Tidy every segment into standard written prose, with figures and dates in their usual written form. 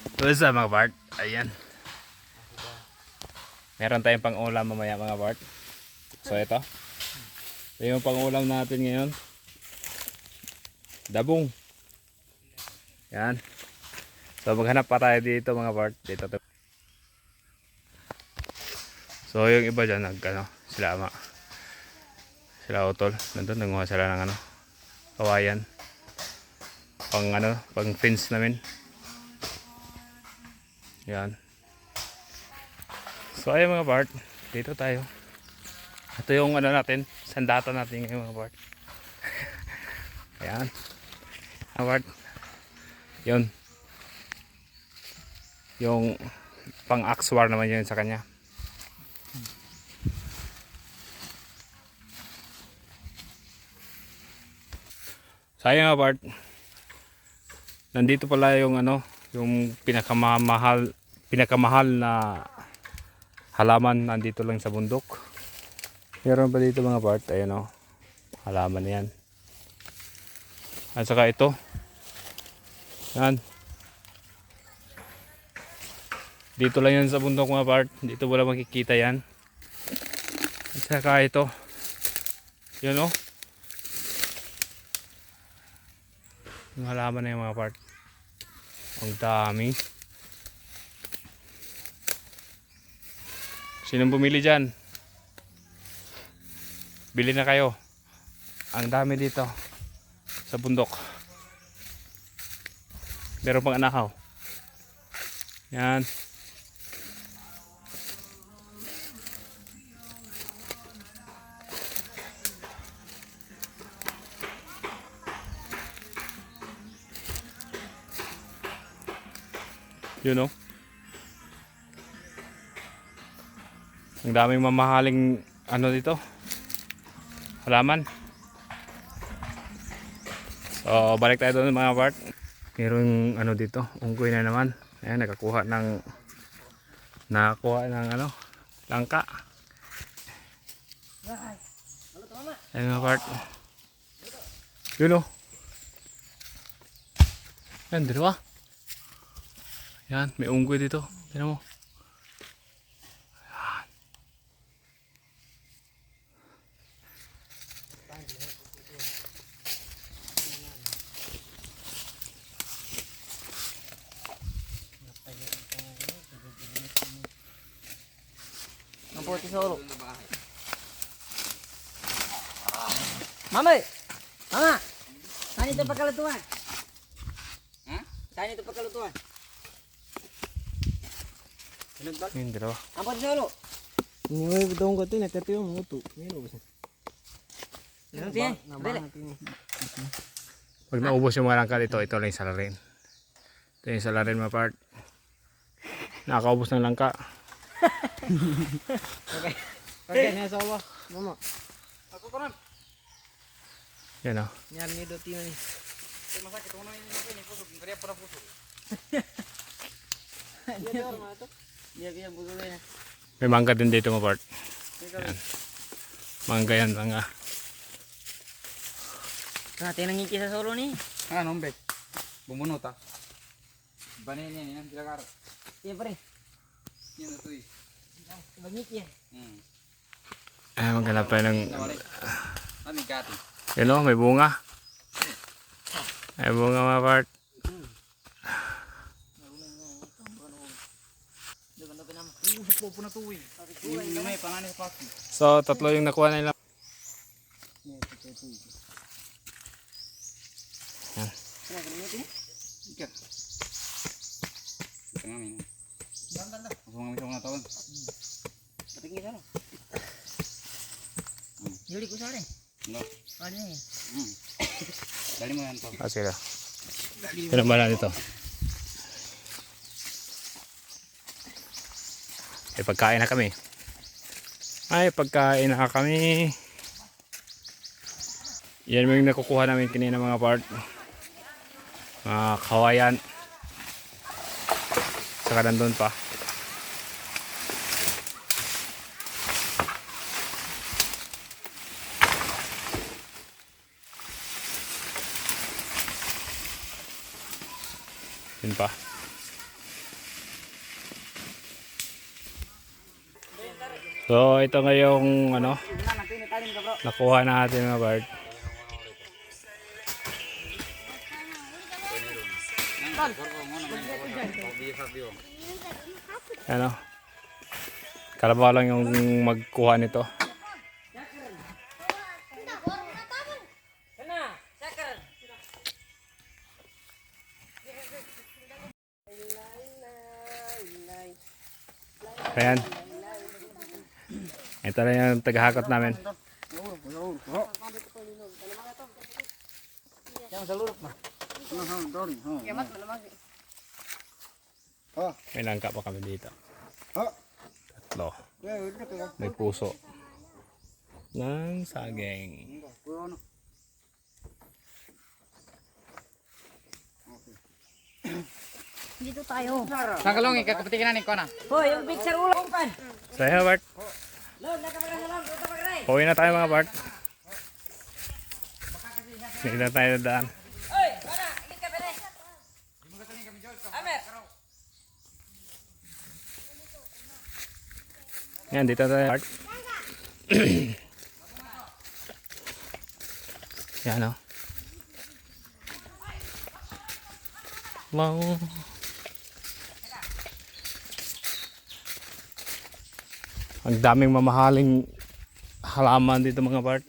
What's up mga Bart? Ayan. Meron tayong pang-ulam mamaya mga Bart. So ito. Ito yung pang-ulam natin ngayon. Dabong. Yan. So maghanap pa tayo dito mga Bart. Dito to. So yung iba dyan sila ama. Sila utol. Nandun nanguha sila ng kawayan. Pang fence namin. Yan. So ayun mga Bart, dito tayo. Ito yung natin, sandata natin ngayon mga Bart. Ayan. Mga Bart. Yun. Yung pang axwar naman yun sa kanya. So ayun mga Bart. Nandito pala yung yung pinakamahal na halaman nandito lang sa bundok. Meron pa dito mga Bart, ayan halaman na yan. At saka ito. Yan. Dito lang yan sa bundok mga Bart, dito wala makikita yan. At saka ito. Yun yung halaman na yung mga Bart. Ang dami. Sinong bumili dyan? Bili na kayo. Ang dami dito sa bundok. Meron pang anakaw. Yan. Yun ang daming mamahaling dito halaman. So balik tayo doon mga Bart. Mayroong dito, unggoy na naman. Ayan, nakakuha ng langka. Ayan mga Bart. Yun Ayan, dalawa. Yan, may unggoy dito. Tignan mo. Yan. Ang puti sa ulo. Mamay! Mama! Saan ito pagkalutuan? Ha? Saan ito pagkalutuan? Yung dalawa. Ang puti sa ulo. Niway daw ko tin nakatiyo mo to. Meron ba? Ano tiyan? Pag naubos yung mga langka dito, ito lang yung salarin. Ito yung salarin mga Bart. Nakakaubos ng langka. Okay, na sa ulo. Mama. Ako ko ron. Yan Nyar ni do tiyo ni. Masakit ko na yung pusog. Kaya para pusog. Dia pusog na. May mangga din dito mga Bart. Yan. Mangga yan, mangga. Tingnan ngiki sa ulo ni. Nombek. Bumunot ah. Banin yan dilakar. Iya pre. Yan na to eh. Ngiki yan. Ay, maghanap tayo ng Ami gati. yun may bunga. May bunga mga Bart. So tatlo yung nakuha nila. Yan. Patingin sana. Yuli ko sana. No. Ano yan? Dali mo yan to. Sila. Pinamala dito. May pagkain na kami. Ay, pagkain na kami. Yan yung nakukuha namin kanina mga Bart. Mga kawayan. Saka nandun pa. Yun pa. So ito ngayong ano, Una natin italim ka bro. nakuha natin mga Bart. Ano? Kalabaw lang yung magkuha nito. Kana, sakar. Ayan. Ito na yung tagahakot namin. Yang salurok mah. Kiamat malamag. May langka pa kami dito. Oh. Tatlo. May puso. Ng saging. Dito tayo. Sakalong ikakapatikinan ni Kona. Hoy, yung picture ulo pan. Saya Bart. Lord, nakapagray na lang, nakapagray. Pauwi na tayo mga Bart. Hindi na tayo daan. Hoy, mana? Ikit ka pere. Amer. Yan, dito tayo Bart. Yan o. Wow. Ang daming mamahaling halaman dito mga Bart.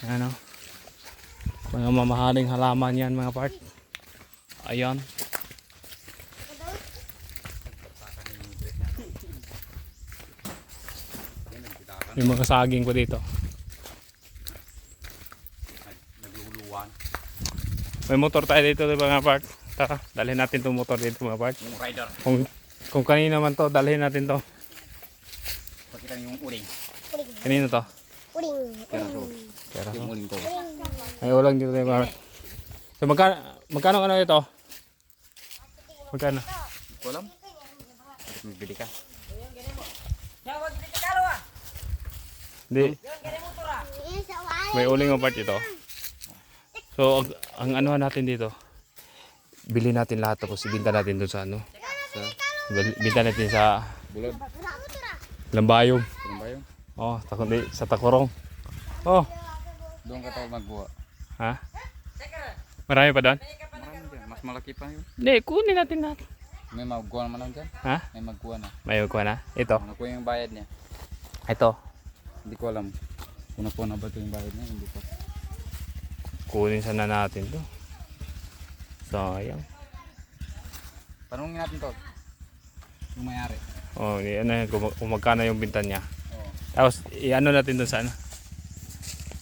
Ano? Mga mamahaling halaman yan mga Bart. Ayan. May mga saging pa dito. May motor tayo dito mga Bart. Tara, dalhin natin itong motor dito mga Bart. Yung rider. Kung kanino man to, dalhin natin to. Pakita niyo yung uling. Kanino to? Yung uling ko. Ay, ulang dito tayo mga Bart. So magkano ano ito? Magkano? Walam? Bibili ka. Yang wag dito kalo ah. Hindi, Yung kere motor ah. may uling mga Bart ito. So ang ano natin dito, bili natin lahat tapos ibenta natin doon sa ano. Binta natin sa Bulod. Lambayog. Ano ba yun? Oh, sa Takurong. Oh, Doon ka tawag magbuha. ha? Sakar. Marami pa doon? Marami dyan. Mas malaki pa yun. Hindi, kunin natin lahat. May magkuha naman lang dyan. Ha? May magkuha na. May magkuha na. Ito. Nakuha yung bayad niya. Ito. Hindi ko alam. Kung nakuha na ba ito yung bayad niya. Hindi ko. Kunin sana natin to. Sayang. Tanungin natin to. Yung mayari. Oh, ano yan, kung magkano yung binta niya. Oo. Tapos, i-ano natin doon sa ano.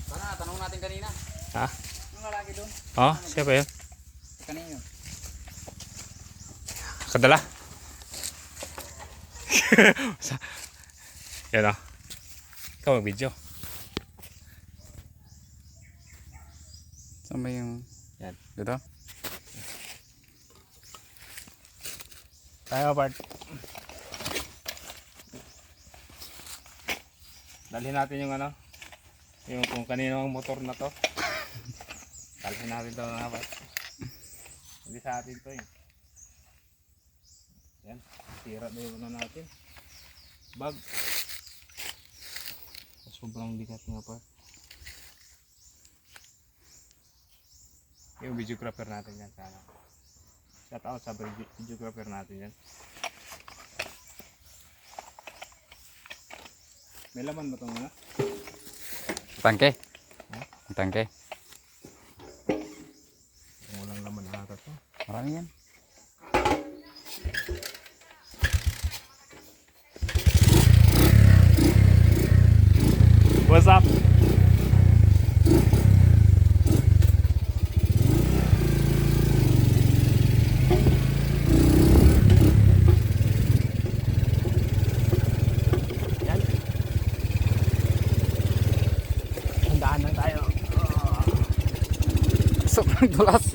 Sana, tanong natin kanina. Ha? Yung lalaki doon. Oh, siya ba yun? Kanina yun. Kadala. Yan o. Ikaw mag-video. Saan ba yung... Yan. Dito? Tayo Bart. Dalhin natin yung ano. Yung kung kanino ang motor na to. Dalhin natin to mga Bart. Hindi sa atin to eh. Yan. Sira na yung ano natin. Bag. Sobrang bigat nga Bart. Yung videographer natin yan sana. Shout out sa videographer natin yan. May laman ba itong ano? Tangke. Ha? Tangke. Walang laman ata to. Marami yan. What's up? Yan. Handaan lang tayo. Sobrang dulas.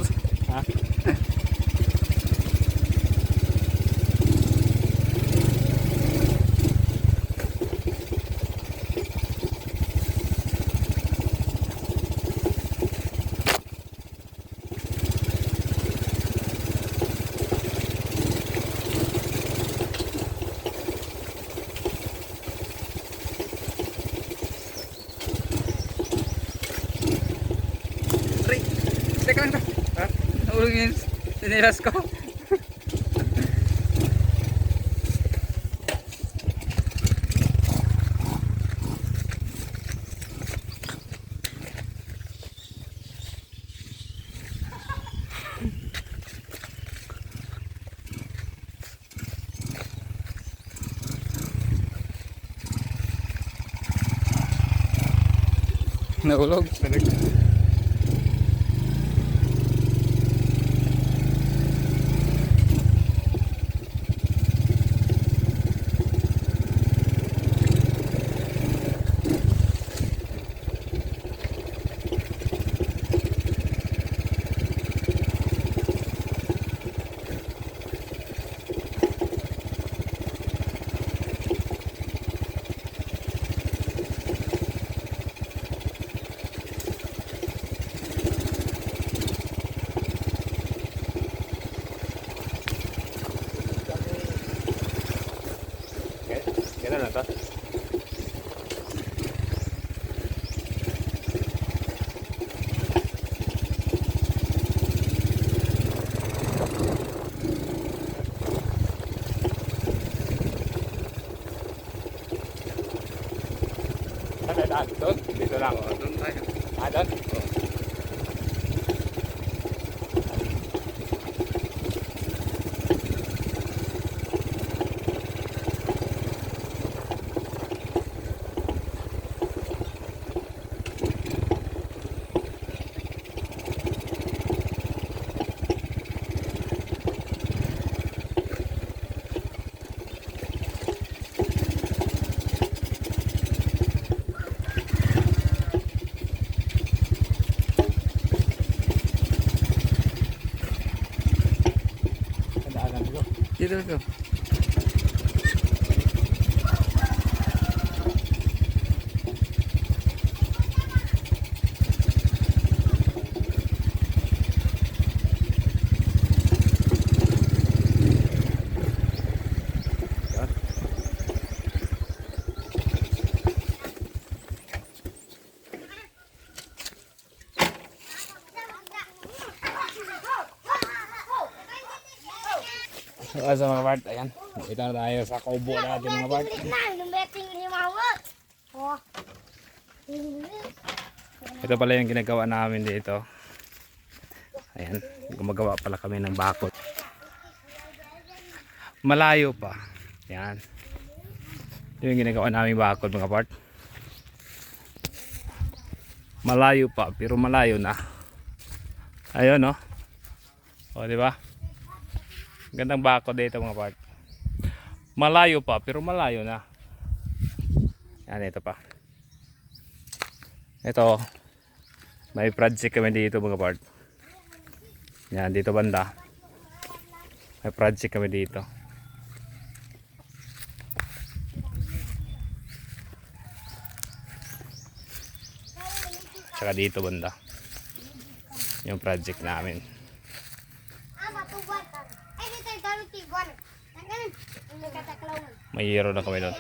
Ha? Teka lang. Ha? Nahulog yung sinilas ko. Nahulog. Ganun na to. Daan, doon? Dito lang. Doon tayo. Doon? Dito ko. So, sa mga part, ayan. Dito na tayo sa kubo natin mga part. Ito pala yung ginagawa namin dito. Ayan, gumagawa pala kami ng bakod. Malayo pa. Ayan. Ito yung ginagawa namin bakod mga part. Malayo pa, pero malayo na. Ayun, no? O, di ba? Gandang bakod dito mga part. Malayo pa, pero malayo na. Yan, ito pa. Ito, may project kami dito mga part. Yan, dito banda. May project kami dito. Tsaka dito banda. Yung project namin. May hero na kami doon.